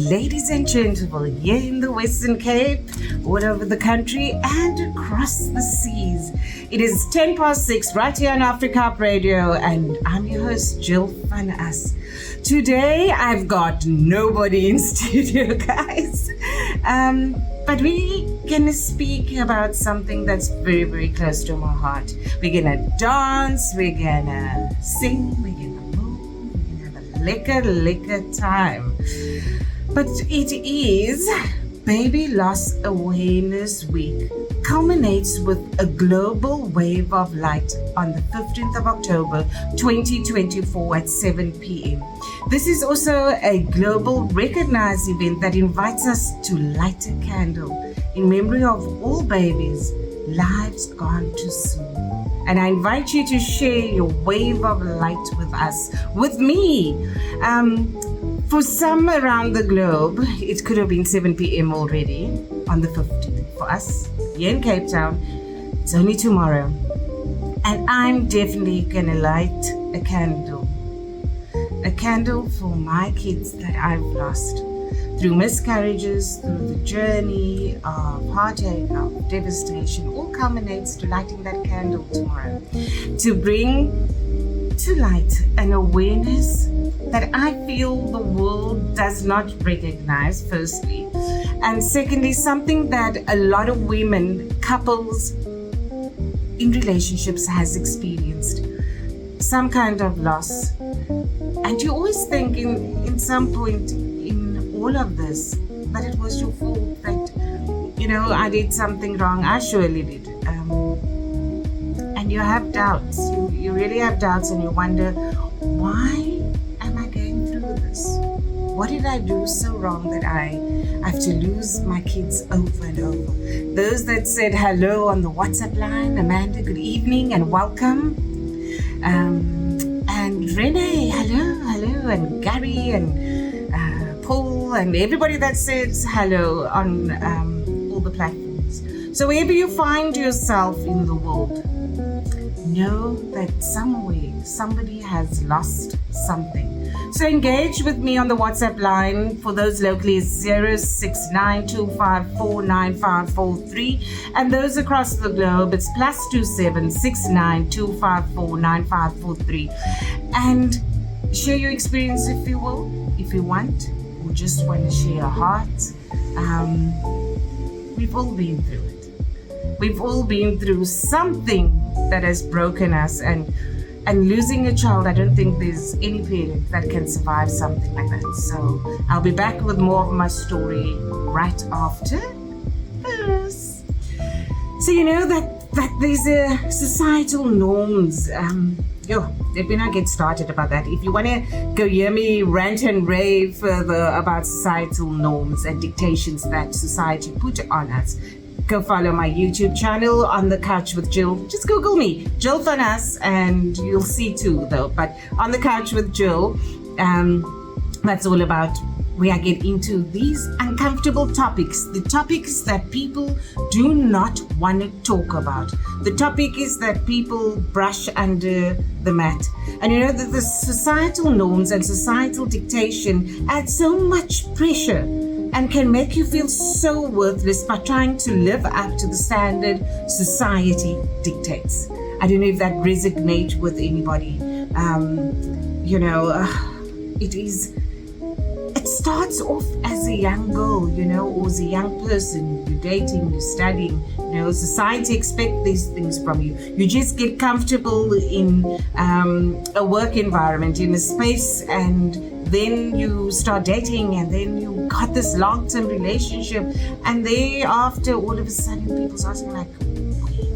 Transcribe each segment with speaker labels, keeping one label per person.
Speaker 1: ladies and gentlemen, here in the Western Cape, all over the country and across the seas. It is 6:10 right here on Africa Radio, and I'm your host, Jill Van Us. Today, I've got nobody in studio, guys. But we're going to speak about something that's very, very close to my heart. We're going to dance, we're going to sing, we're going to move, we're going to have a liquor time. But it is Baby Loss Awareness Week. Culminates with a global wave of light on the 15th of October 2024 at 7 p.m. This is also a global recognized event that invites us to light a candle in memory of all babies' lives gone too soon. And I invite you to share your wave of light with us, with me. For some around the globe, it could have been 7 p.m. already on the 15th. For us, here in Cape Town, it's only tomorrow. And I'm definitely gonna light a candle. A candle for my kids that I've lost. Through miscarriages, through the journey of heartache, of devastation, all culminates to lighting that candle tomorrow. To bring to light an awareness that I feel the world does not recognize, firstly. And secondly, something that a lot of women, couples in relationships has experienced. Some kind of loss. And you always think in some point in all of this that it was your fault, that, I did something wrong. I surely did. And you have doubts. You really have doubts, and you wonder, why am I going through this? What did I do so wrong that I have to lose my kids over and over? Those that said hello on the WhatsApp line, Amanda, good evening and welcome. And Renee, hello, and Gary and Paul and everybody that says hello on all the platforms. So wherever you find yourself in the world, know that somewhere somebody has lost something. So engage with me on the WhatsApp line. For those locally, it's 0692549543, and those across the globe, it's +27 6925495543. And share your experience if you will, if you want, or just want to share a heart. We've all been through it. We've all been through something that has broken us, and losing a child, I don't think there's any parent that can survive something like that. So I'll be back with more of my story right after this. So that there's societal norms. Let me not get started about that. If you want to go hear me rant and rave further about societal norms and dictations that society put on us, go follow my YouTube channel, On the Couch with Jill. Just Google me, Jill Van Us, and you'll see too, though. But On the Couch with Jill, that's all about where I get into these uncomfortable topics, the topics that people do not want to talk about, the topic is that people brush under the mat. And that the societal norms and societal dictation add so much pressure and can make you feel so worthless by trying to live up to the standard society dictates. I don't know if that resonates with anybody. It starts off as a young girl, or as a young person. You're dating, you're studying, society expects these things from you. You just get comfortable in a work environment, in a space, and then you start dating, and then you got this long-term relationship, and thereafter all of a sudden people's asking like,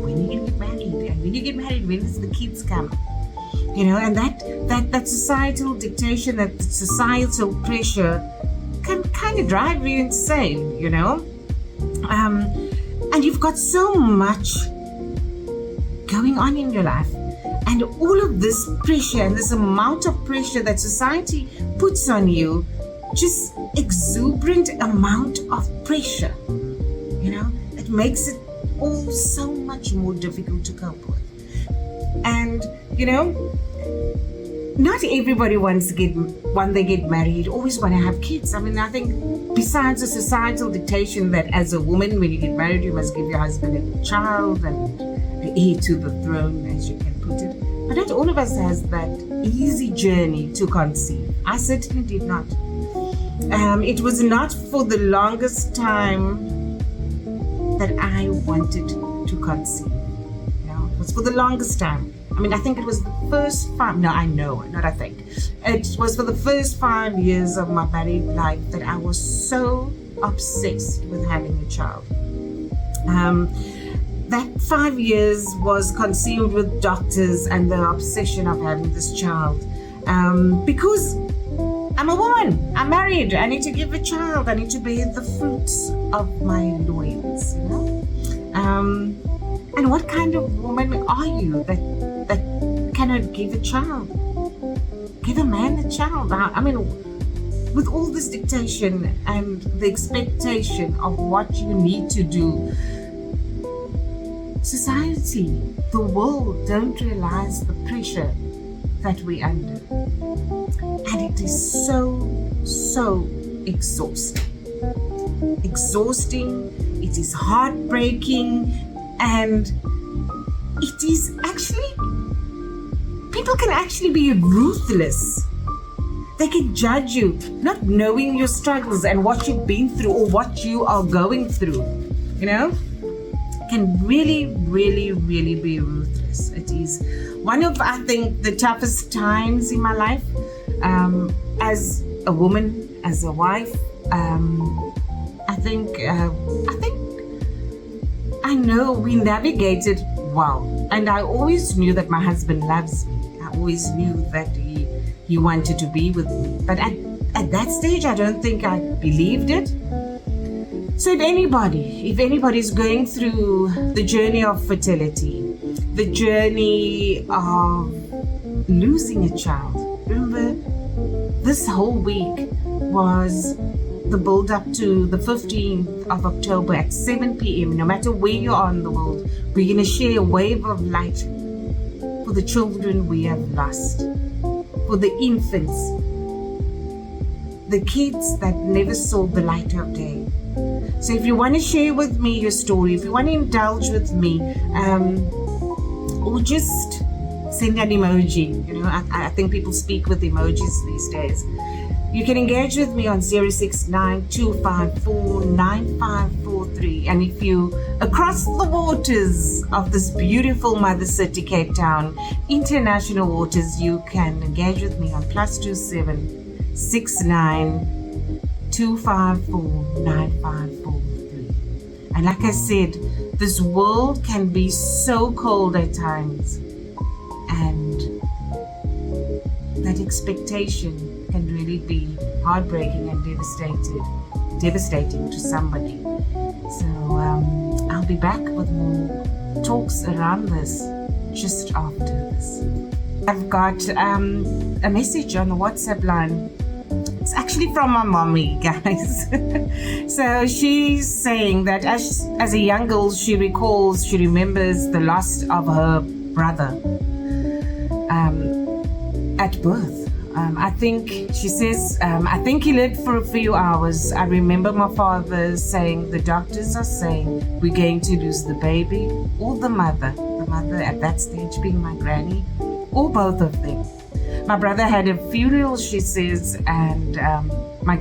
Speaker 1: when are you gonna get married? And when you get married, when does the kids come? And that societal dictation, that societal pressure can kind of drive you insane, and you've got so much going on in your life. And all of this pressure and this amount of pressure that society puts on you, just exuberant amount of pressure, it makes it all so much more difficult to cope with. And, not everybody wants to when they get married, always want to have kids. I mean, I think besides the societal dictation that as a woman, when you get married, you must give your husband a child and the heir to the throne, as you can put it. But not all of us has that easy journey to conceive. I certainly did not. It was not for the longest time that I wanted to conceive. It was for the longest time. I mean, I think it was the first 5, no, I know, not I think. It was for the first 5 years of my married life that I was so obsessed with having a child. That 5 years was consumed with doctors and the obsession of having this child. Because I'm a woman, I'm married, I need to give a child, I need to bear the fruits of my loins, And what kind of woman are you that cannot give a child? Give a man a child. I mean, with all this dictation and the expectation of what you need to do, society, the world don't realize the pressure that we're under. And it is so exhausting. It is heartbreaking, and it is actually, people can actually be ruthless. They can judge you, not knowing your struggles and what you've been through or what you are going through, can really be ruthless. It is one of, I think, the toughest times in my life, as a woman, as a wife. I know we navigated well, and I always knew that my husband loves me. I always knew that he wanted to be with me. But at that stage, I don't think I believed it. So if anybody's going through the journey of fertility, the journey of losing a child, remember, this whole week was the build up to the 15th of October at 7 p.m. No matter where you are in the world, we're going to share a wave of light for the children we have lost, for the infants, the kids that never saw the light of day. So if you want to share with me your story, if you want to indulge with me, or just send an emoji, I think people speak with emojis these days. You can engage with me on 069-254-9543. And if you, across the waters of this beautiful mother city, Cape Town, international waters, you can engage with me on +279-254-9543. And like I said, this world can be so cold at times. And that expectation can really be heartbreaking and devastating to somebody. So I'll be back with more talks around this just after this. I've got a message on the WhatsApp line. It's actually from my mommy, guys. So she's saying that as a young girl, she remembers the loss of her brother at birth. I think she says, I think he lived for a few hours. I remember my father saying, the doctors are saying we're going to lose the baby or the mother at that stage being my granny, or both of them. My brother had a funeral, she says, and my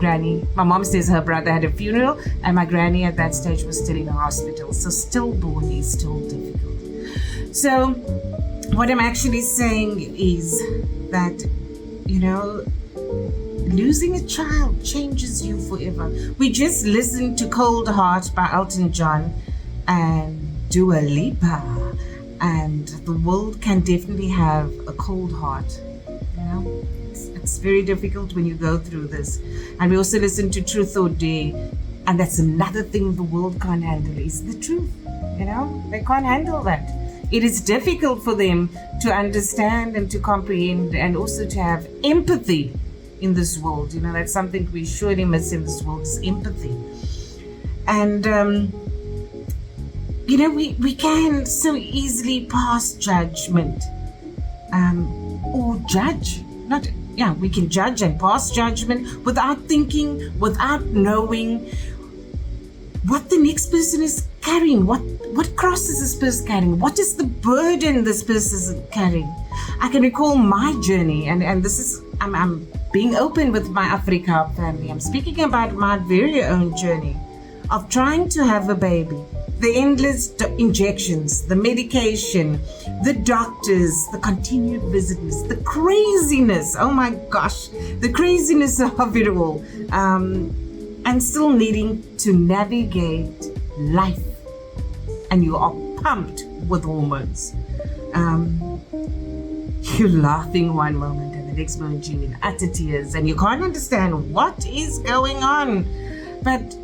Speaker 1: mom says her brother had a funeral, and my granny at that stage was still in the hospital. So stillborn is still difficult. So what I'm actually saying is that, losing a child changes you forever. We just listened to Cold Heart by Elton John and Dua Lipa, and the world can definitely have a cold heart. It's very difficult when you go through this. And we also listen to Truth or Dare, and that's another thing the world can't handle is the truth. They can't handle that. It is difficult for them to understand and to comprehend, and also to have empathy in this world. That's something we surely miss in this world, is empathy. And we can so easily pass judgment or judge we can judge and pass judgment without thinking, without knowing what the next person is carrying, what cross is this person carrying, what is the burden this person is carrying. I can recall my journey, and this is, I'm being open with my Afrika family. I'm speaking about my very own journey of trying to have a baby. The endless injections, the medication, the doctors, the continued visits, the craziness, oh my gosh, the craziness of it all. And still needing to navigate life. And you are pumped with hormones. You're laughing one moment and the next moment you're in utter tears and you can't understand what is going on. But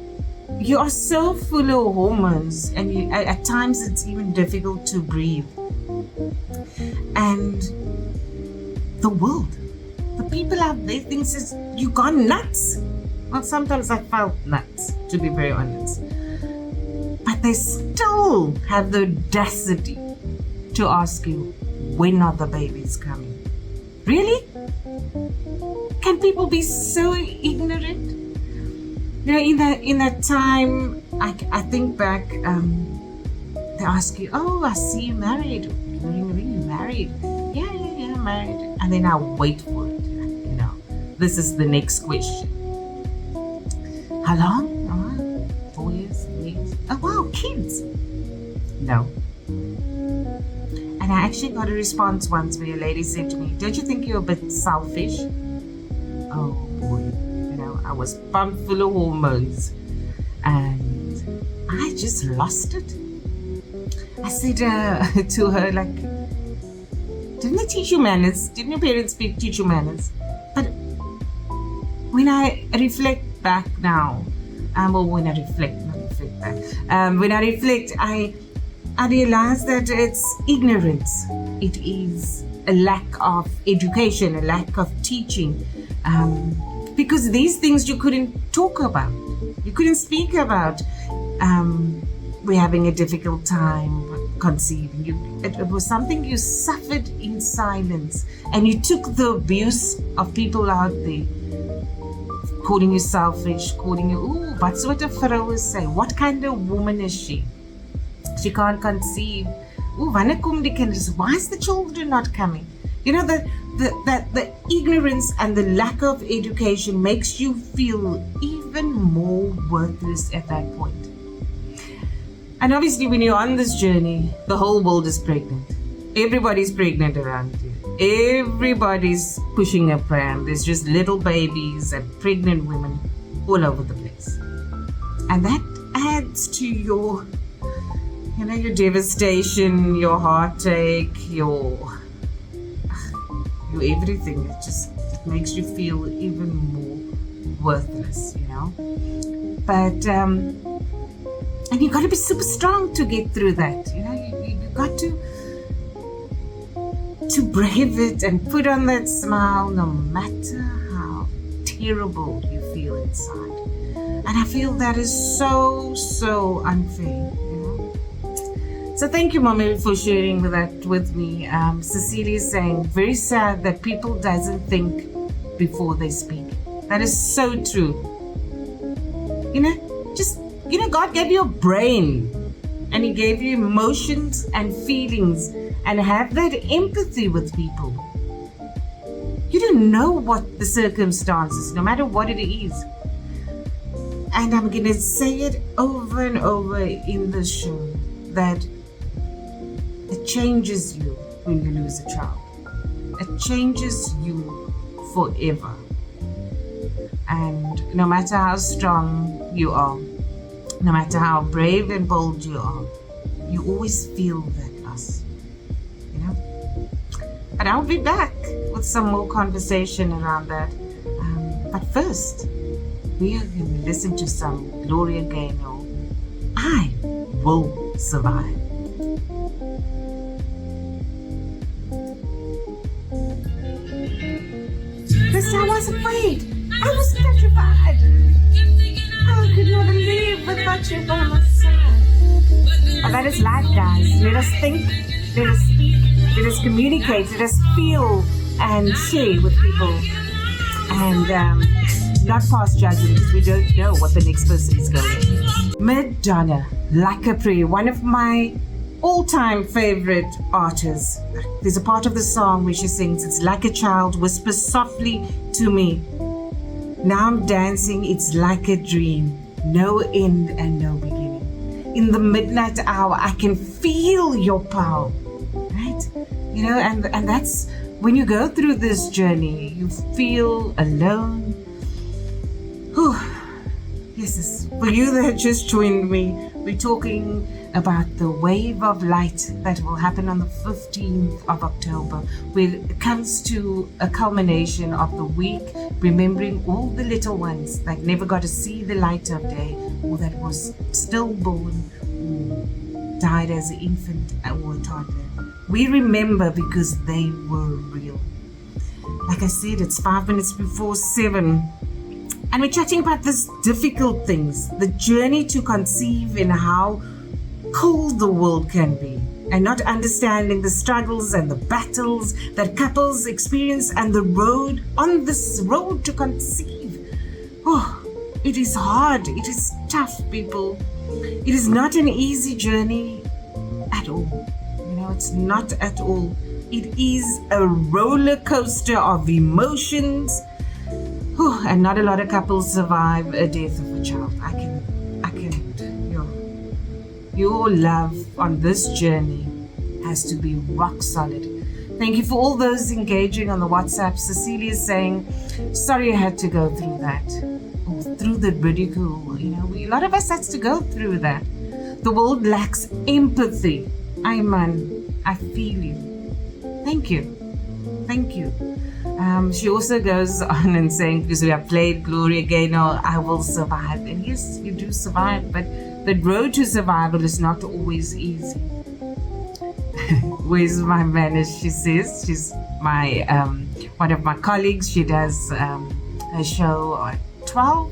Speaker 1: you are so full of hormones and at times it's even difficult to breathe. And the world, the people out there thinks you gone nuts. Well, sometimes I felt nuts, to be very honest. But they still have the audacity to ask you, when are the babies coming? Really? Can people be so ignorant? You know, in that time, I think back, they ask you, oh, I see you married. Are you really married? Yeah, married. And then I wait for it. You know, this is the next question. How long? 4 years, 3 years. Oh wow, kids. No. And I actually got a response once where a lady said to me, don't you think you're a bit selfish? Oh boy, you know, I was pumped full of hormones and I just lost it. I said to her, like, didn't they teach you manners? Didn't your parents teach you manners? But when I reflect back now, when I reflect, I realize that it's ignorance. It is a lack of education, a lack of teaching, because these things you couldn't talk about, you couldn't speak about. We're having a difficult time conceiving. It was something you suffered in silence, and you took the abuse of people out there, calling you selfish, calling you, ooh, what's what a vrou say? What kind of woman is she? She can't conceive. Ooh, wanneer kom die kinders? Why is the children not coming? You know, the ignorance and the lack of education makes you feel even more worthless at that point. And obviously when you're on this journey, the whole world is pregnant. Everybody's pregnant around you. Everybody's pushing a pram. There's just little babies and pregnant women all over the place. And that adds to your devastation, your heartache, your everything. It makes you feel even more worthless, you know. But and you got to be super strong to get through that. You know, you got to brave it and put on that smile no matter how terrible you feel inside. And I feel that is so unfair, you know. So thank you, Mommy, for sharing that with me. Cecilia is saying, very sad that people doesn't think before they speak. That is so true. You know, God gave you a brain and He gave you emotions and feelings, and have that empathy with people. You don't know what the circumstances, no matter what it is. And I'm going to say it over and over in the show, that it changes you when you lose a child. It changes you forever. And no matter how strong you are, no matter how brave and bold you are, you always feel that loss, you know. But I'll be back with some more conversation around that. But first, we are going to listen to some Gloria Gaynor. I will survive. First, I was afraid. I was petrified. I could never live without you by my side. Oh, that is life, guys. Let us think, let us speak, let us communicate, let us feel and share with people, and not pass judgment, because we don't know what the next person is going through. Madonna, Like a Prayer, one of my all-time favorite artists. There's a part of the song where she sings, "It's like a child whispers softly to me. Now I'm dancing, it's like a dream, no end and no beginning. In the midnight hour, I can feel your power." Right? You know, and that's when you go through this journey, you feel alone. Whew. Yes, for you that just joined me, we're talking about the wave of light that will happen on the 15th of October, where it comes to a culmination of the week, remembering all the little ones that never got to see the light of day, or that was stillborn, or died as an infant or a toddler. We remember because they were real. Like I said, it's 5 minutes before 7. And we're chatting about these difficult things, the journey to conceive and how cold the world can be, and not understanding the struggles and the battles that couples experience, and the road on this road to conceive. Oh, it is hard. It is tough, people. It is not an easy journey at all. You know, it's not at all. It is a roller coaster of emotions. And not a lot of couples survive a death of a child. I can. Your love on this journey has to be rock solid. Thank you for all those engaging on the WhatsApp. Cecilia is saying, "Sorry I had to go through that." Or through the ridicule. You know, a lot of us has to go through that. The world lacks empathy. I feel you. Thank you. Thank you. She also goes on and saying, because we have played Gloria Gaynor, "I will survive." And yes, you do survive, but the road to survival is not always easy. Where's my manners? She says she's my one of my colleagues. She does a show at 12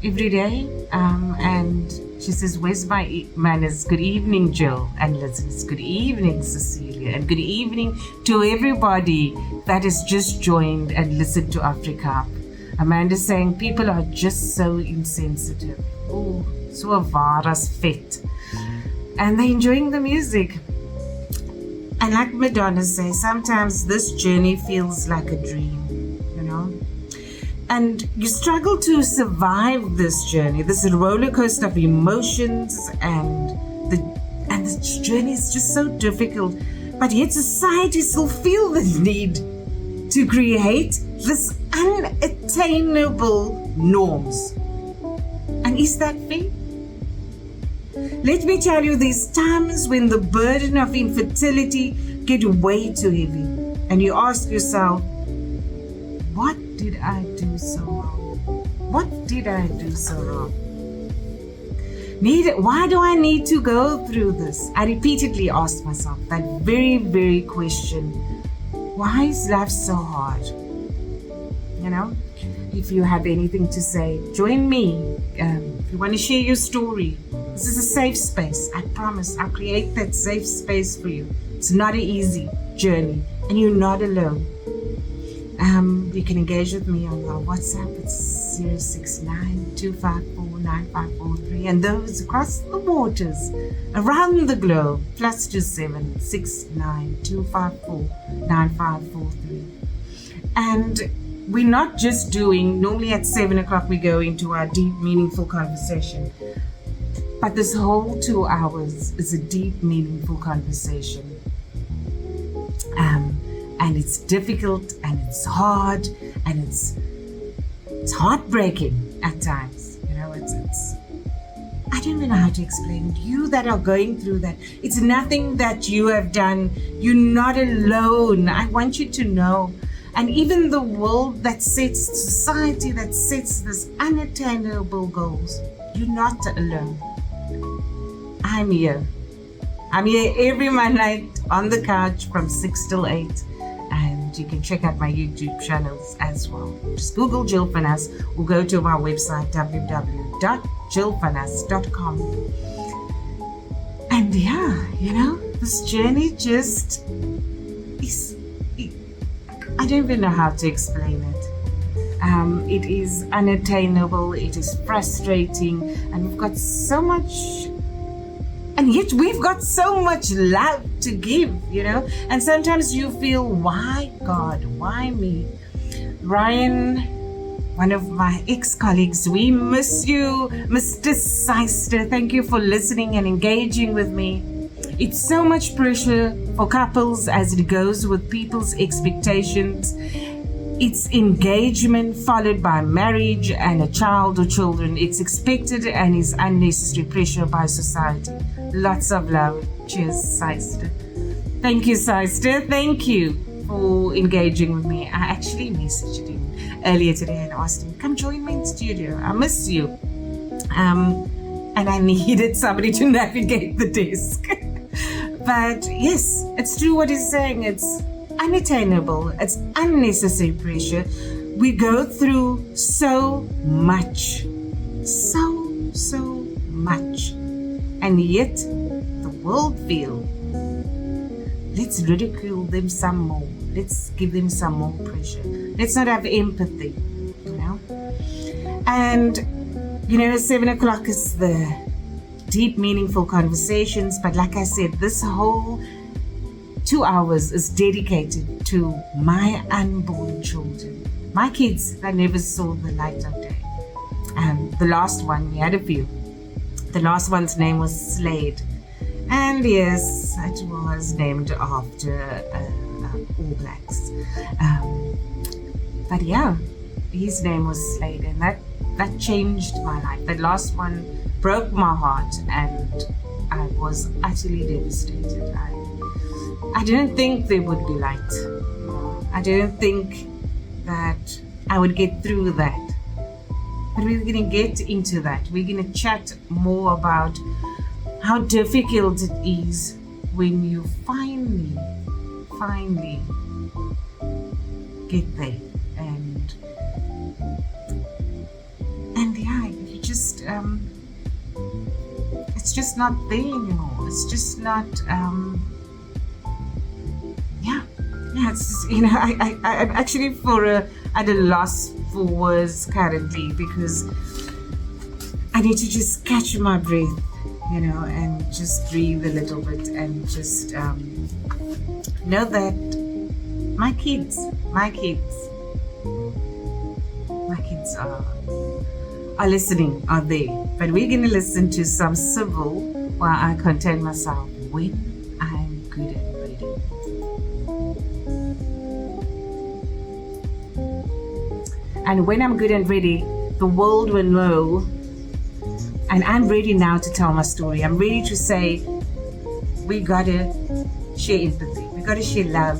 Speaker 1: every day, and she says, "Where's my manners? Good evening, Jill and listeners. Good evening, Cecilia, and good evening to everybody that has just joined and listened to Africa." Amanda saying, "People are just so insensitive." Oh, so varas fit. And they're enjoying the music. And like Madonna says, sometimes this journey feels like a dream, you know? And you struggle to survive this journey, this roller coaster of emotions, and the journey is just so difficult. But yet society still feels the need to create this unattainable norms. And is that fair? Let me tell you, there's times when the burden of infertility get way too heavy, and you ask yourself, what did I do so wrong? What did I do so wrong? Why do I need to go through this? I repeatedly asked myself that very, very question. Why is life so hard? You know, if you have anything to say, join me. If you want to share your story, this is a safe space. I promise I'll create that safe space for you. It's not an easy journey, and you're not alone. You can engage with me on our WhatsApp. It's 069-254-9543, and those across the waters, around the globe, +27 69 254 9543. And we're not just doing, normally at 7 o'clock we go into our deep, meaningful conversation. But this whole 2 hours is a deep, meaningful conversation. And it's difficult, and it's hard, and it's heartbreaking at times. You know, it's I don't even know how to explain it. You that are going through that, it's nothing that you have done. You're not alone. I want you to know. And even the world that sets, society that sets this unattainable goals, you're not alone. I'm here. I'm here every Monday on the couch from 6 till 8. And you can check out my YouTube channels as well. Just Google Jill Fanas or go to my website www.jillfanas.com. And yeah, you know, this journey just is, I don't even know how to explain it. It is unattainable, it is frustrating, and we've got so much, and yet we've got so much love to give, and sometimes you feel, why God, why me? Ryan, one of my ex-colleagues, we miss you. Mr. Seister, thank you for listening and engaging with me. It's so much pressure for couples as it goes with people's expectations. It's engagement followed by marriage and a child or children. It's expected and is unnecessary pressure by society. Lots of love. Cheers, Seister. Thank you, Seister. Thank you for engaging with me. I actually messaged him earlier today and asked him, come join me in studio. I miss you. And I needed somebody to navigate the desk. But yes, it's true what he's saying. It's unattainable. It's unnecessary pressure. We go through so much. So much. And yet, the world feels, let's ridicule them some more. Let's give them some more pressure. Let's not have empathy, And, 7 o'clock is the deep, meaningful conversations. But like I said, this whole 2 hours is dedicated to my unborn children. My kids that never saw the light of day. And the last one, we had a few. The last one's name was Slade. And yes, it was named after All Blacks. But yeah, his name was Slade, and that changed my life. That last one broke my heart, and I was utterly devastated. I didn't think there would be light. I didn't think that I would get through that. But we're going to get into that. We're going to chat more about how difficult it is when you finally get there. And yeah, you just, it's just not there anymore. It's just not, it's just, I'm actually at a loss for words currently, because I need to just catch my breath, and just breathe a little bit and just know that my kids are listening, are there. But we're going to listen to some civil while I contain myself when I'm good and ready. And when I'm good and ready, the world will know. And I'm ready now to tell my story. I'm ready to say, we gotta share empathy. We gotta share love.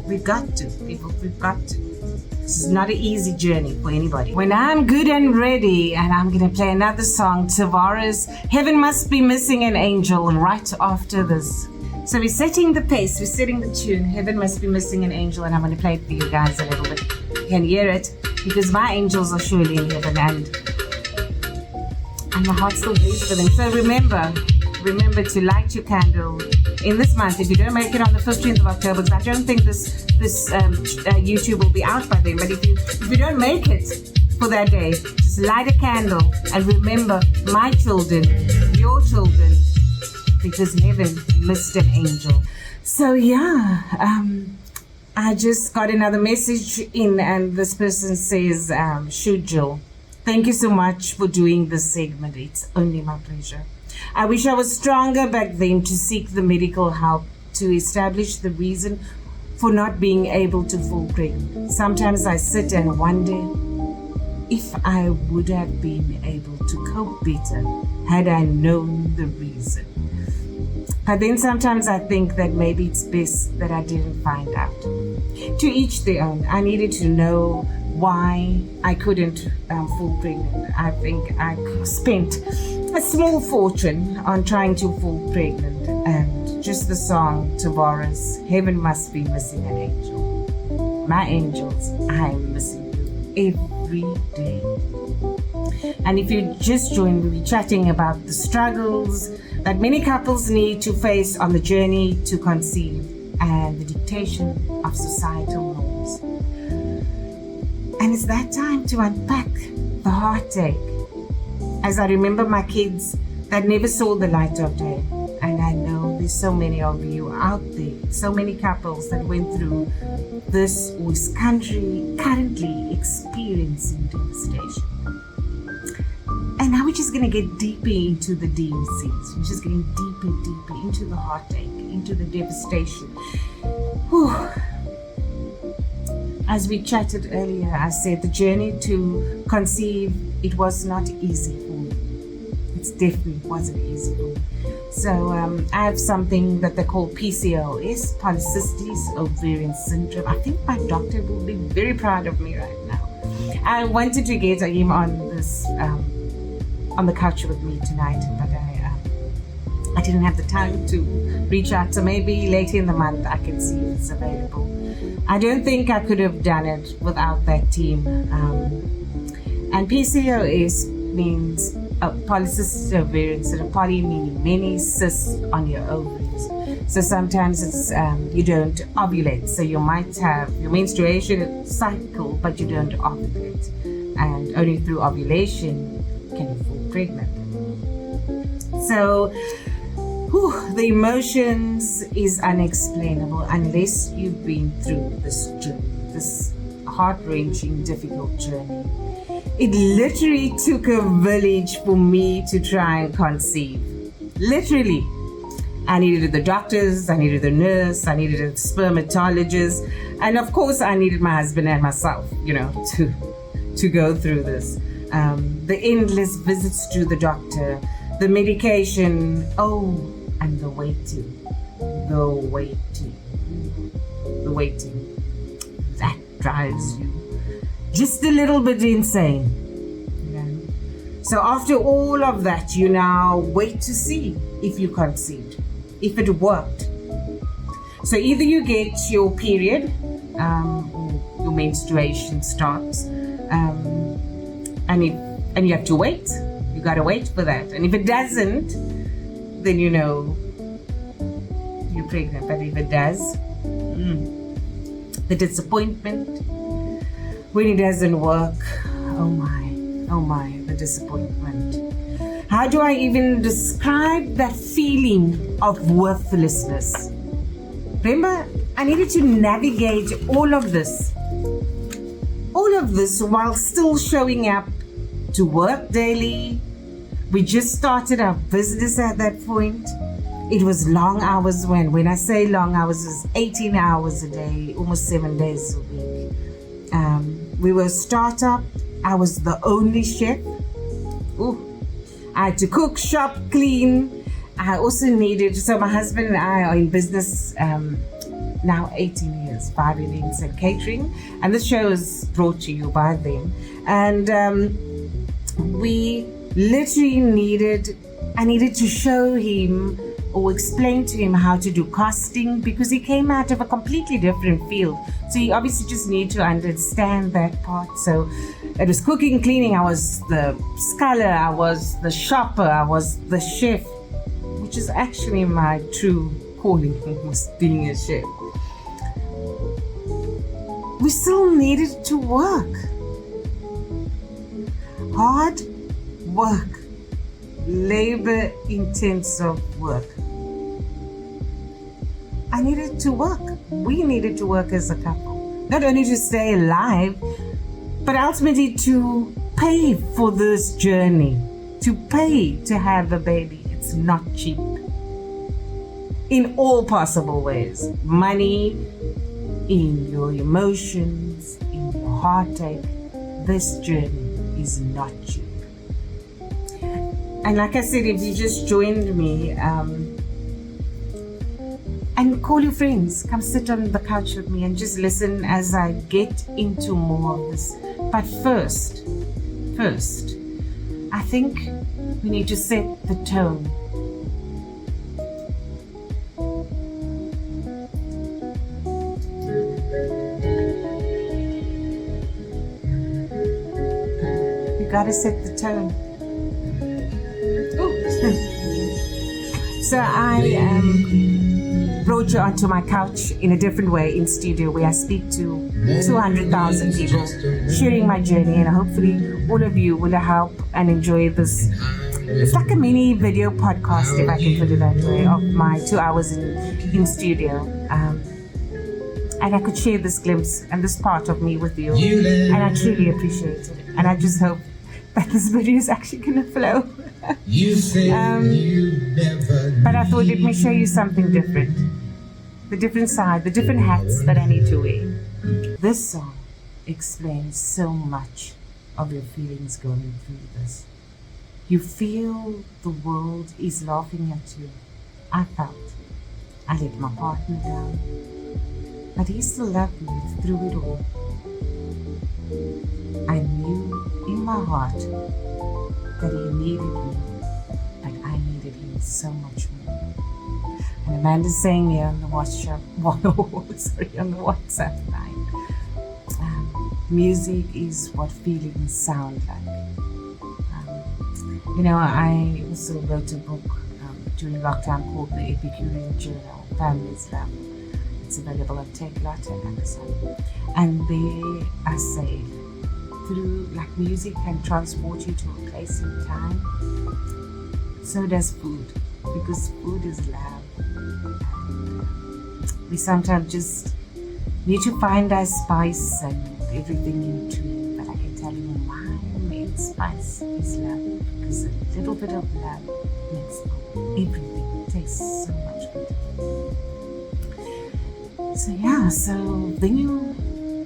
Speaker 1: We've got to, people. We've got to. This is not an easy journey for anybody. When I'm good and ready, and I'm gonna play another song, Tavares, Heaven Must Be Missing an Angel, right after this. So we're setting the pace, we're setting the tune, Heaven Must Be Missing an Angel, and I'm gonna play it for you guys a little bit. You can hear it, because my angels are surely in heaven, and my heart still beats for them. So remember to light your candle in this month. If you don't make it on the 15th of October, because I don't think this YouTube will be out by then, but if you don't make it for that day, just light a candle and remember my children, your children, because heaven missed an angel. So yeah, I just got another message in, and this person says, shoot Jill, thank you so much for doing this segment. It's only my pleasure. I wish I was stronger back then to seek the medical help to establish the reason for not being able to fall pregnant. Sometimes I sit and wonder if I would have been able to cope better had I known the reason. But then sometimes I think that maybe it's best that I didn't find out. To each their own. I needed to know why I couldn't fall pregnant. I think I spent a small fortune on trying to fall pregnant, and just the song Tavares, Heaven Must Be Missing an Angel. My angels, I'm missing you every day. And if you just joined, we'll be chatting about the struggles that many couples need to face on the journey to conceive, and the dictation of societal norms. And it's that time to unpack the heartache. As I remember my kids that never saw the light of day. And I know there's so many of you out there, so many couples that went through this or is currently experiencing devastation. And now we're just going to get deeper into the DMCs. We're just getting deeper into the heartache, into the devastation. Whew. As we chatted earlier, I said the journey to conceive, it was not easy for me. It definitely wasn't easy for me. So I have something that they call PCOS, polycystic ovarian syndrome. I think my doctor will be very proud of me right now. I wanted to get him on this, on the couch with me tonight, but I didn't have the time to reach out. So maybe later in the month I can see if it's available. I don't think I could have done it without that team. And PCOS means polycystic ovarian syndrome. Poly meaning many cysts on your ovaries. So sometimes it's you don't ovulate. So you might have your menstruation cycle, but you don't ovulate. And only through ovulation can you fall pregnant. So the emotions is unexplainable unless you've been through this journey, this heart-wrenching, difficult journey. It literally took a village for me to try and conceive. Literally. I needed the doctors, I needed the nurse, I needed a spermatologist, and of course I needed my husband and myself, to go through this. The endless visits to the doctor, the medication, and the waiting. That drives you just a little bit insane. So after all of that, you now wait to see if you conceived, if it worked. So either you get your period, or your menstruation starts, and you have to wait. You gotta wait for that. And if it doesn't, then you know you're pregnant. But if it does, the disappointment when it doesn't work, oh my, the disappointment. How do I even describe that feeling of worthlessness? Remember, I needed to navigate all of this while still showing up to work daily. We just started our business at that point. It was long hours. When I say long hours, it's 18 hours a day, almost 7 days a week. We were a startup. I was the only chef. I had to cook, shop, clean. I also needed, so my husband and I are in business now 18 years, 5 Innings and Catering. And this show is brought to you by them. And we literally I needed to show him or explain to him how to do costing, because he came out of a completely different field. So he obviously just needed to understand that part. So it was cooking, cleaning. I was the sculler, I was the shopper, I was the chef, which is actually my true calling, was being a chef. We still needed to work. Hard work. Labor-intensive work. I needed to work. We needed to work as a couple. Not only to stay alive, but ultimately to pay for this journey. To pay to have a baby. It's not cheap. In all possible ways. Money, in your emotions, in your heartache. This journey is not cheap. And like I said, if you just joined me, and call your friends, come sit on the couch with me and just listen as I get into more of this. But first, I think we need to set the tone. You gotta set the tone. So I brought brought you onto my couch in a different way in studio where I speak to 200,000 people, sharing my journey, and hopefully all of you will help and enjoy this. It's like a mini video podcast, if I can put it that way, of my 2 hours in studio. And I could share this glimpse and this part of me with you, and I truly appreciate it. And I just hope that this video is actually going to flow. But I thought, let me show you something different. The different side, the different hats that I need to wear. This song explains so much of your feelings going through this. You feel the world is laughing at you. I felt I let my partner down, but he still loved me through it all. I knew in my heart that he needed me, but I needed him so much more. And Amanda's saying here on the on the WhatsApp line, music is what feelings sound like. I also wrote a book during lockdown called The Epicurean Journal, Family's Love. It's available on Takealot and Amazon. And there I say, music can transport you to a place in time, so does food, because food is love. And we sometimes just need to find our spice and everything in between, but I can tell you my main spice is love, because a little bit of love makes everything taste so much better.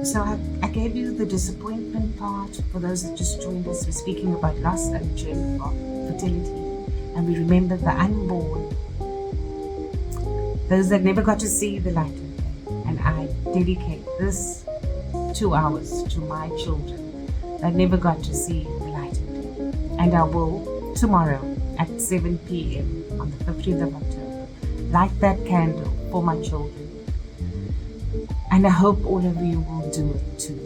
Speaker 1: So I gave you the disappointment part. For those that just joined us, we're speaking about loss and journey of fertility, and we remember the unborn, those that never got to see the light of day. And I dedicate this 2 hours to my children that never got to see the light of day. And I will tomorrow at 7 p.m. on the 15th of October light that candle for my children. And I hope all of you will do it too.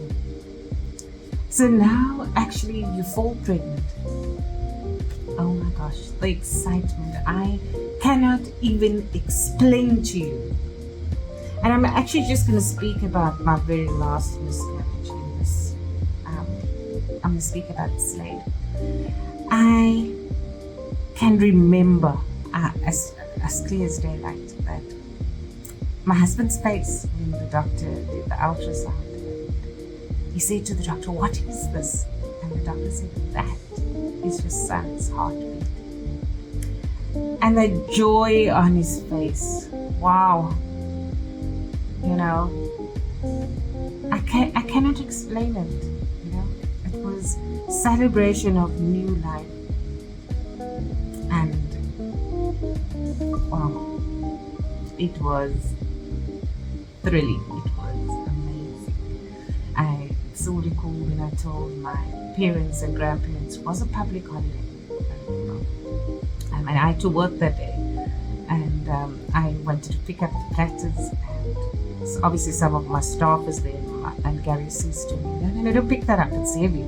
Speaker 1: So now, actually, you fall pregnant. Oh my gosh, the excitement. I cannot even explain to you. And I'm actually just going to speak about my very last miscarriage in this. I'm going to speak about Slade. I can remember as clear as daylight that my husband's face when the doctor did the ultrasound. He said to the doctor, "What is this?" And the doctor said, "That is your son's heartbeat." And the joy on his face, wow. I cannot explain it. It was celebration of new life. And wow, it was thrilling. It was amazing. I so recall when I told my parents and grandparents it was a public holiday. And I had to work that day. And I wanted to pick up the platters. And so obviously some of my staff was there. And Gary says to me, no, don't pick that up. It's heavy.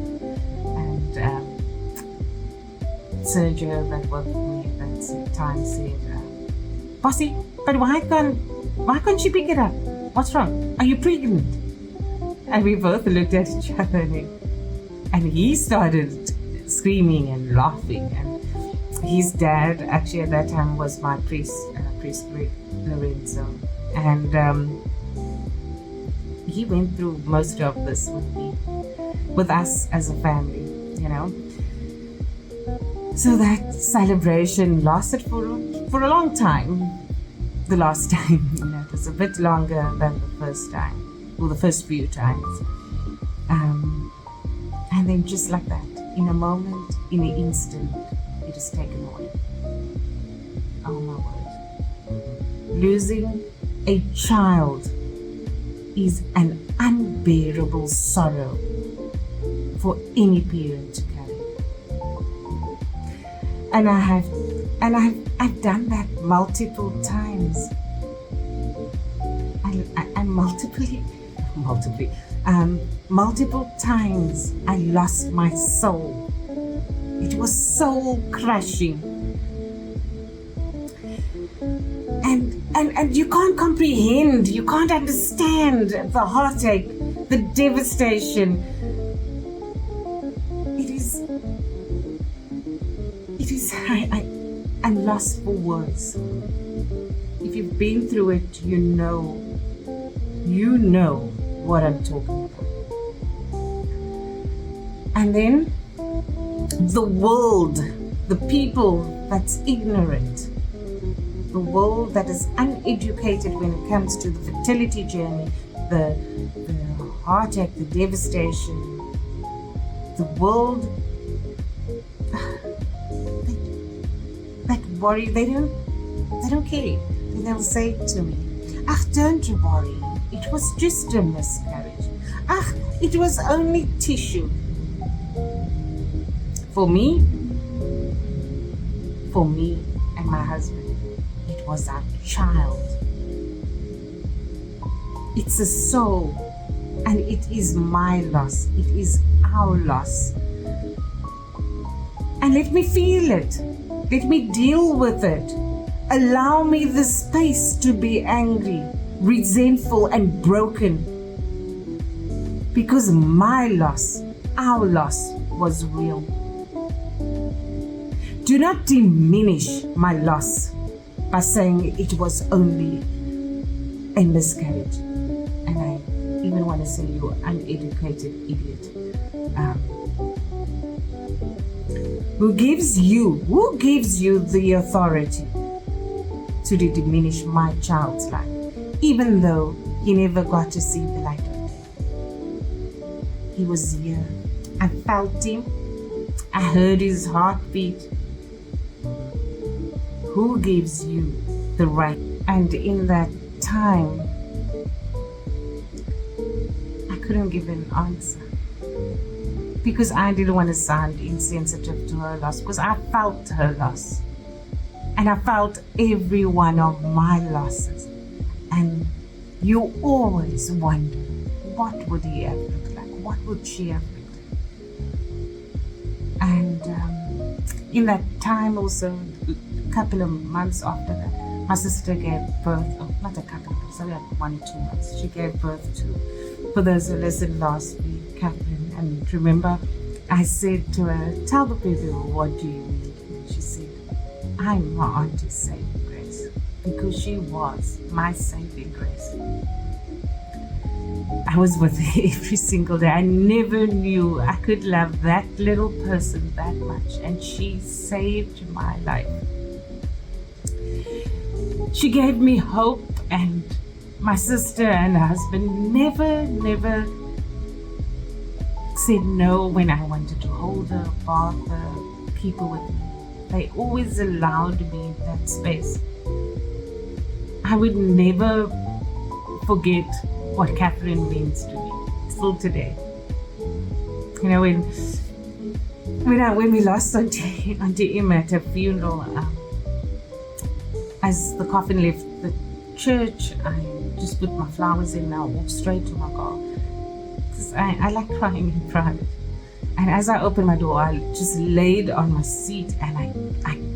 Speaker 1: And Sergio, that worked with me at that time, said, "Bossy, but why can't she pick it up? What's wrong? Are you pregnant?" And we both looked at each other, and he started screaming and laughing. And his dad, actually at that time, was my priest Lorenzo, and he went through most of this with me, with us as a family, So that celebration lasted for a long time. The last time, it was a bit longer than the first time, or the first few times. And then just like that, in a moment, in an instant, it is taken away. Oh my word. Losing a child is an unbearable sorrow for any parent to carry. And I've done that multiple times. And multiple times I lost my soul. It was soul crushing. And And you can't comprehend, you can't understand the heartache, the devastation. I'm lost for words. If you've been through it, you know what I'm talking about. And then the world, the people that's ignorant, the world that is uneducated when it comes to the fertility journey, the heartache, the devastation, the world that worry, they don't care. They'll say to me, don't worry, it was just a miscarriage. It was only tissue. For me and my husband, it was our child. It's a soul, and it is my loss. It is our loss. And let me feel it. Let me deal with it. Allow me the space to be angry, resentful, and broken. Because my loss, our loss, was real. Do not diminish my loss by saying it was only a miscarriage. And I even want to say you're an uneducated idiot. Who gives you the authority to diminish my child's life, even though he never got to see the light of day? He was here. I felt him. I heard his heartbeat. Who gives you the right? And in that time, I couldn't give an answer because I didn't want to sound insensitive to her loss, because I felt her loss. And I felt every one of my losses. And you always wonder, what would he have looked like? What would she have looked like? And in that time also, a couple of months after that, my sister gave birth, not a couple, so like 1 or 2 months, she gave birth to, for those who listened last week, Catherine. And remember, I said to her, tell the people, what do you need? And she said, I'm my auntie's saving grace, because she was my saving grace. I was with her every single day. I never knew I could love that little person that much, and she saved my life. She gave me hope, and my sister and her husband never said no when I wanted to hold her, bath her, keep her with me. They always allowed me that space. I would never forget what Catherine means to me, still today. You know, when we lost Auntie Emma at her funeral, as the coffin left the church, I just put my flowers in and I walked straight to my car. Because I like crying in private. And as I opened my door, I just laid on my seat and I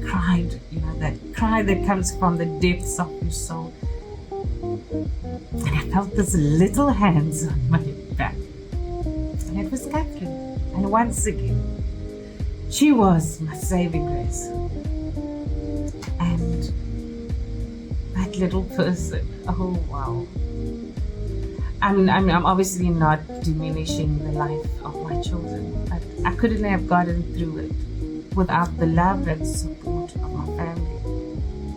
Speaker 1: cried, you know, that cry that comes from the depths of your soul. And I felt this little hands on my back. And it was Catherine. And once again, she was my saving grace. And that little person, oh wow. I'm obviously not diminishing the life of my children, but I couldn't have gotten through it without the love and support of my family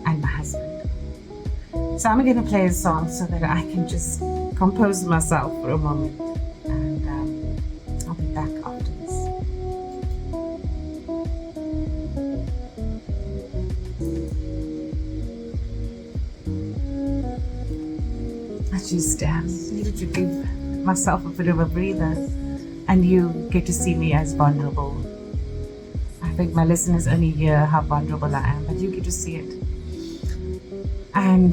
Speaker 1: and my husband. So I'm going to play a song so that I can just compose myself for a moment, and I'll be back after this. I just needed to give myself a bit of a breather, and you get to see me as vulnerable. I think my listeners only hear how vulnerable I am, but you get to see it. And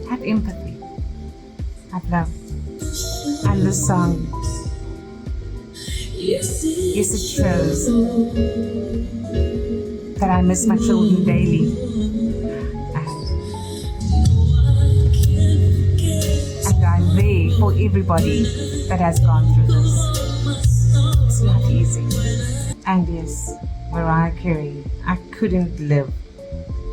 Speaker 1: have empathy, have love. And this song, yes, it shows that I miss my children daily. everybody that has gone through this. It's not easy. And yes, Mariah Carey, I couldn't live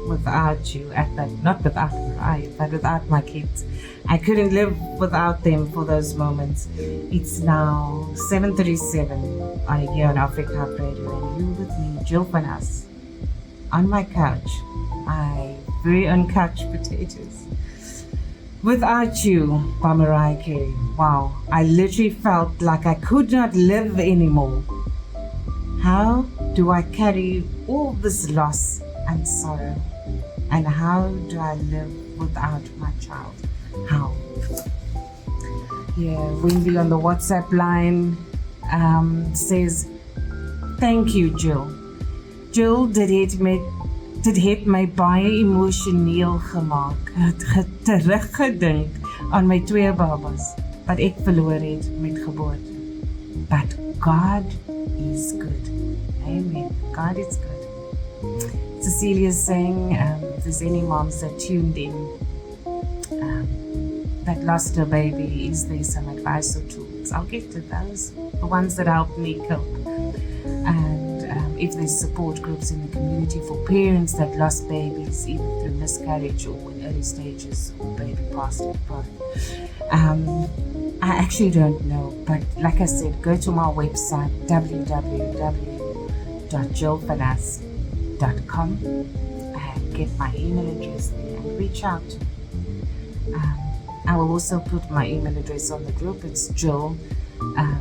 Speaker 1: without you at that, not without Mariah, but without my kids. I couldn't live without them for those moments. It's now 7:37 here on Africa Hub Radio, and you with me, Jill Van As, on my couch, my very own couch potatoes. Without You by Mariah Carey. Wow, I literally felt like I could not live anymore. How do I carry all this loss and sorrow? And how do I live without my child? How? Yeah, Wendy on the WhatsApp line says, thank you, Jill. Jill, dit het my baie emosioneel gemaak. Het teruggedink aan my 2 babas wat ek verloor het met geboorte. But God is good. Amen. God is good. Cecilia's saying, if there's any moms that tuned in that lost her baby, is there some advice or tools? I'll get to those, the ones that helped me cope. And if there's support groups in the community for parents that lost babies either through miscarriage or in early stages or baby passed at birth. I actually don't know, but like I said, go to my website www.jillvanas.com and get my email address there and reach out to me. I will also put my email address on the group. It's Jill at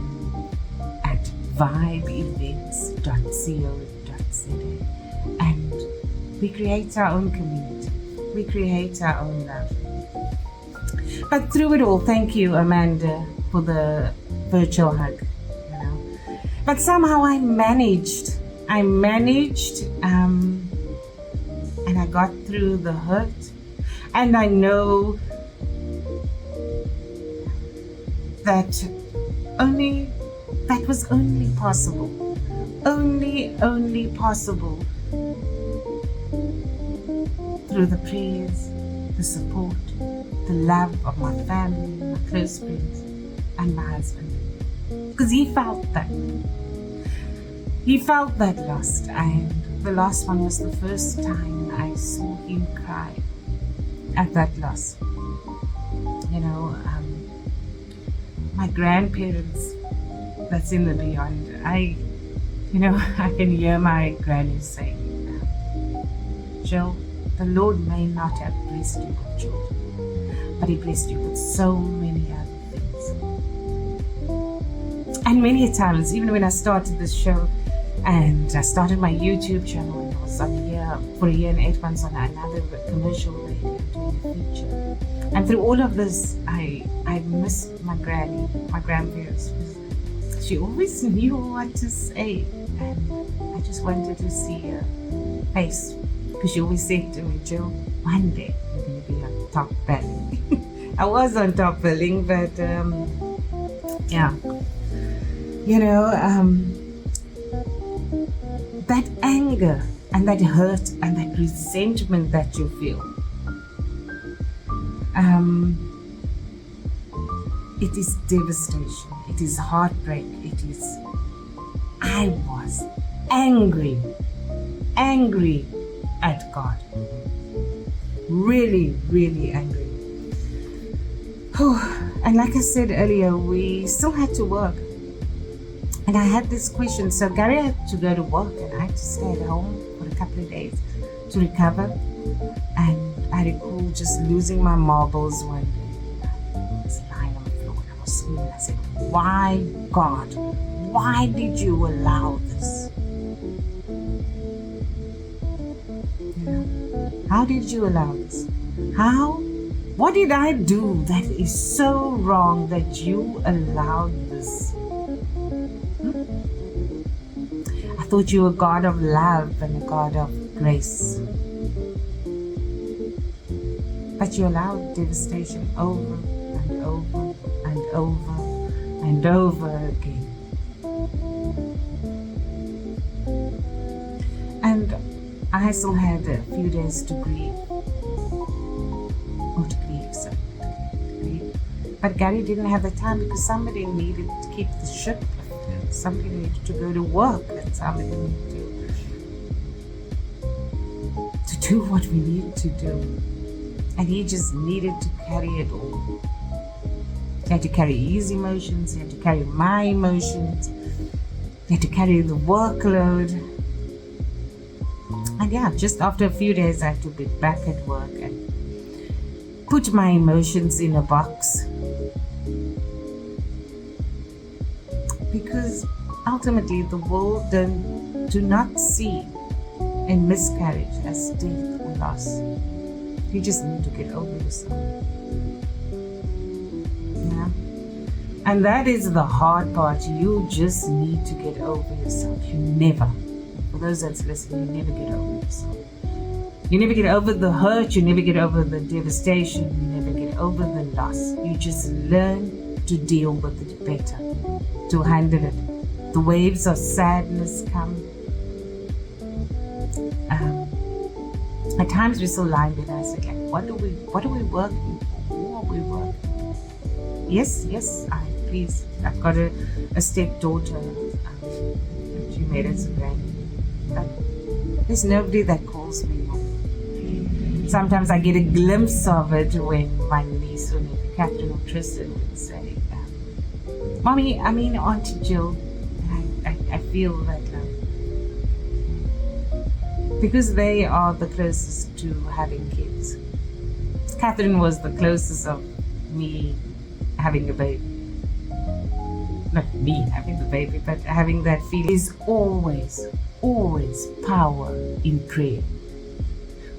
Speaker 1: vibeevents.co.za, and we create our own community. We create our own love. But through it all, thank you, Amanda, for the virtual hug. You know, but somehow I managed, and I got through the hurt, and I know that was only possible through the prayers, the support, the love of my family, my close friends, and my husband. Because he felt that loss, and the last one was the first time I saw him cry at that loss. You know, my grandparents that's in the beyond, I can hear my granny saying, Jill, the Lord may not have blessed you with children, but He blessed you with so many other things. And many times, even when I started this show, and I started my YouTube channel, and I was on for a year and 8 months on another commercial radio doing a feature. And through all of this, I missed my granny, my grandparents. She always knew what to say, and I just wanted to see her face, because she always said to me, Jill, one day you're going to be on top billing. I was on top billing, but yeah, you know, that anger and that hurt and that resentment that you feel, it is devastation, it is heartbreak, I was angry at God. Really, really angry. And like I said earlier, we still had to work. And I had this question. So Gary had to go to work and I had to stay at home for a couple of days to recover. And I recall just losing my marbles one day. I was lying on the floor and I was screaming. I said, why, God? Why did you allow this? How did you allow this? What did I do that is so wrong that you allowed this? I thought you were a God of love and a God of grace. But you allowed devastation over and over and over and over again. And I still had a few days to grieve. But Gary didn't have the time because somebody needed to keep the ship. Somebody needed to go to work. And somebody needed to do what we needed to do. And he just needed to carry it all. He had to carry his emotions. He had to carry my emotions. He had to carry the workload. And yeah, just after a few days, I had to be back at work and put my emotions in a box. Because ultimately, the world do not see a miscarriage as death or loss. You just need to get over yourself. Yeah? And that is the hard part. You just need to get over yourself. You never, for those that's listening, you never get over yourself. You never get over the hurt. You never get over the devastation. You never get over the loss. You just learn to deal with it better, to handle it. The waves of sadness come. At times we're so lying with us, like, what are we working for? Who are we working for? Yes, please. I've got a stepdaughter. She made us a granny. But there's nobody that calls me mom. Sometimes I get a glimpse of it when my niece or nephew, Catherine or Tristan, would say, Mommy, Auntie Jill. I feel that love. Because they are the closest to having kids. Catherine was the closest of me having a baby. Not me having the baby, but having that feeling. Is always power in prayer.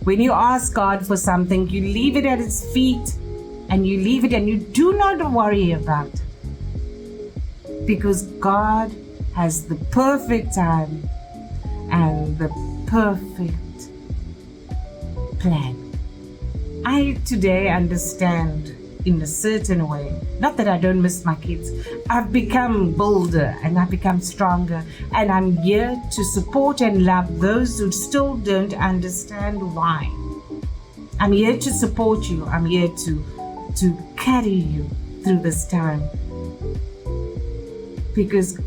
Speaker 1: When you ask God for something, you leave it at His feet, and you leave it and you do not worry about it. Because God has the perfect time and the perfect plan. I today understand in a certain way, not that I don't miss my kids. I've become bolder and I've become stronger, and I'm here to support and love those who still don't understand why. I'm here to support you. I'm here to carry you through this time, because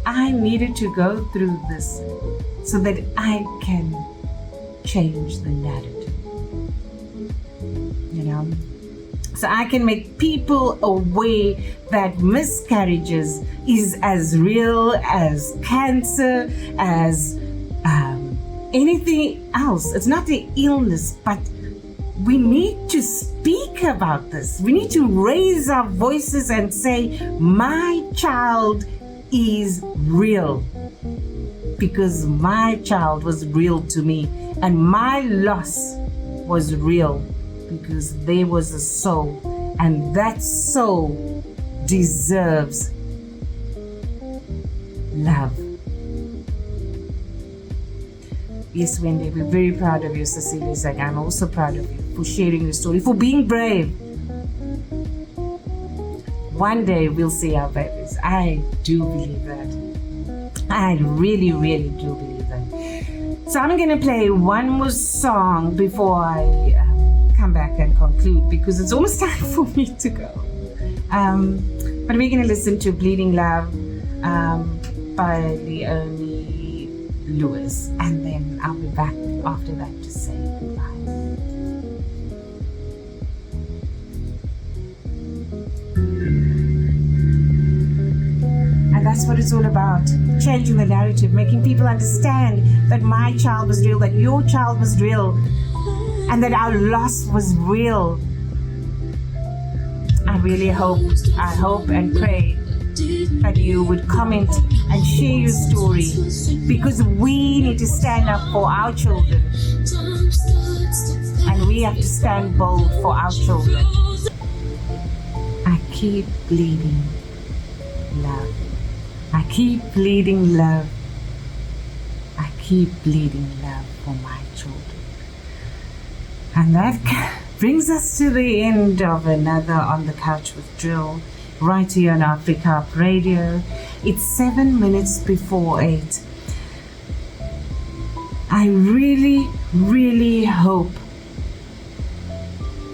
Speaker 1: I needed to go through this so that I can change the narrative, so I can make people aware that miscarriages is as real as cancer, as anything else. It's not an illness, but we need to speak about this. We need to raise our voices and say, my child is real, because my child was real to me, and my loss was real because there was a soul, and that soul deserves love. Yes, Wendy, we're very proud of you. Cecilia is like, I'm also proud of you for sharing your story, for being brave. One day we'll see our babies. I do believe that. I really, really do believe that. So I'm going to play one more song before I come back and conclude, because it's almost time for me to go. But we're going to listen to Bleeding Love by Leonie Lewis, and then I'll be back after that to say goodbye. And that's what it's all about, changing the narrative, making people understand that my child was real, that your child was real, and that our loss was real. I really hope and pray that you would comment and share your story, because we need to stand up for our children, and we have to stand bold for our children. I keep bleeding love. I keep bleeding love. I keep bleeding love for my children. And that brings us to the end of another On the Couch with Jill, right here on Africa Up Radio. It's 7 minutes before 8. I really, really hope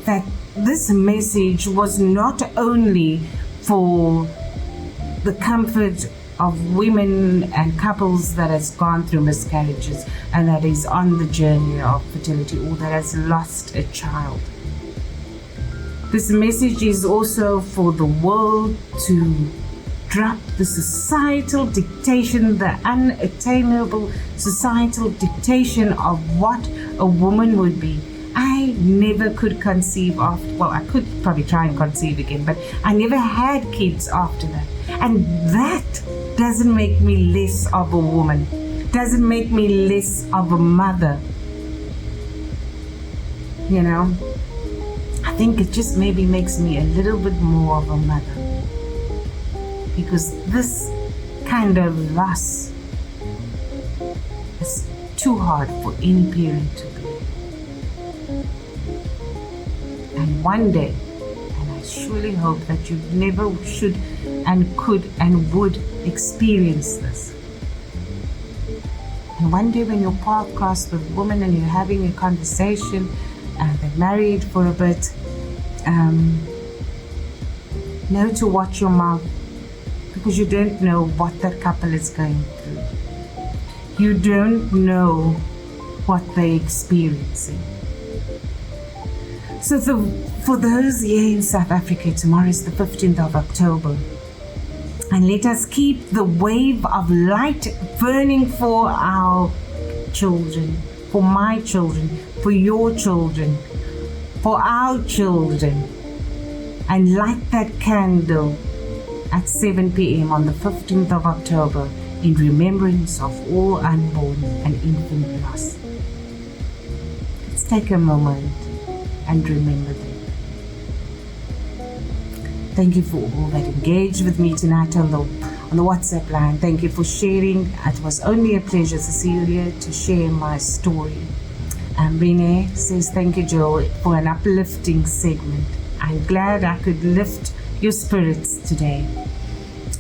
Speaker 1: that this this message was not only for the comfort of women and couples that has gone through miscarriages and that is on the journey of fertility or that has lost a child. This message is also for the world to drop the societal dictation, the unattainable societal dictation of what a woman would be. I never could conceive after, well, I could probably try and conceive again, but I never had kids after that. And that doesn't make me less of a woman, doesn't make me less of a mother. You know, I think it just maybe makes me a little bit more of a mother. Because this kind of loss is too hard for any parent to bear. And one day, and I surely hope that you never should and could and would experience this. And one day when your path crosses with a woman and you're having a conversation and they're married for a bit, know to watch your mouth, because you don't know what that couple is going through. You don't know what they're experiencing. So for those here in South Africa, tomorrow is the 15th of October. And let us keep the wave of light burning for our children, for my children, for your children, for our children. And light that candle at 7 p.m. on the 15th of October in remembrance of all unborn and infant loss. Let's take a moment and remember them. Thank you for all that engaged with me tonight on the WhatsApp line. Thank you for sharing. It was only a pleasure, Cecilia, to share my story. And Renee says, thank you, Joel, for an uplifting segment. I'm glad I could lift your spirits today.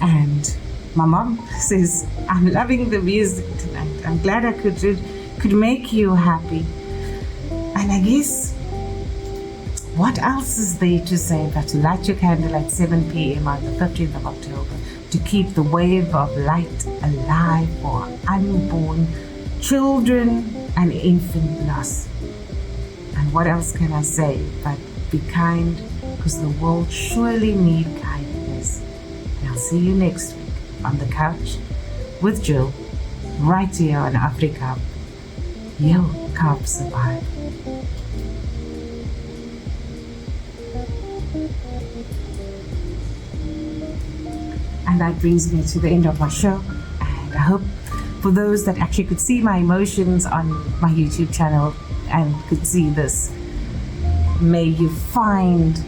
Speaker 1: And my mom says, I'm loving the music tonight. I'm glad I could make you happy. And I guess, what else is there to say but to light your candle at 7 p.m. on the 15th of October to keep the wave of light alive for unborn children and infant loss. And what else can I say but be kind, because the world surely needs kindness. And I'll see you next week on the couch with Jill, right here on Africa. You can't survive. And that brings me to the end of my show. And I hope for those that actually could see my emotions on my YouTube channel and could see this, may you find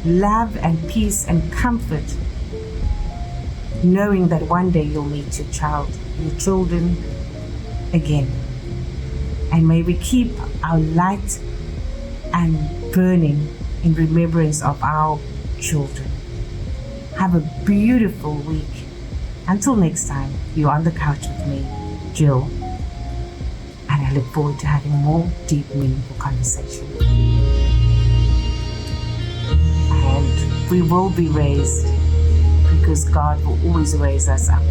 Speaker 1: love and peace and comfort knowing that one day you'll meet your children again. And may we keep our light and burning in remembrance of our children. Have a beautiful week. Until next time, you're on the couch with me, Jill. And I look forward to having more deep, meaningful conversation. And we will be raised because God will always raise us up.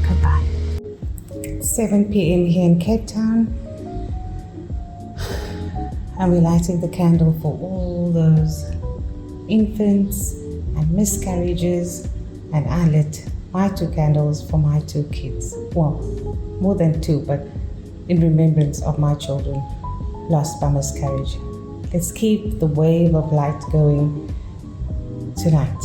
Speaker 1: Goodbye. 7 p.m. here in Cape Town. And we're lighting the candle for all those infants and miscarriages, and I lit my 2 candles for my 2 kids. Well, more than 2, but in remembrance of my children lost by miscarriage. Let's keep the wave of light going tonight.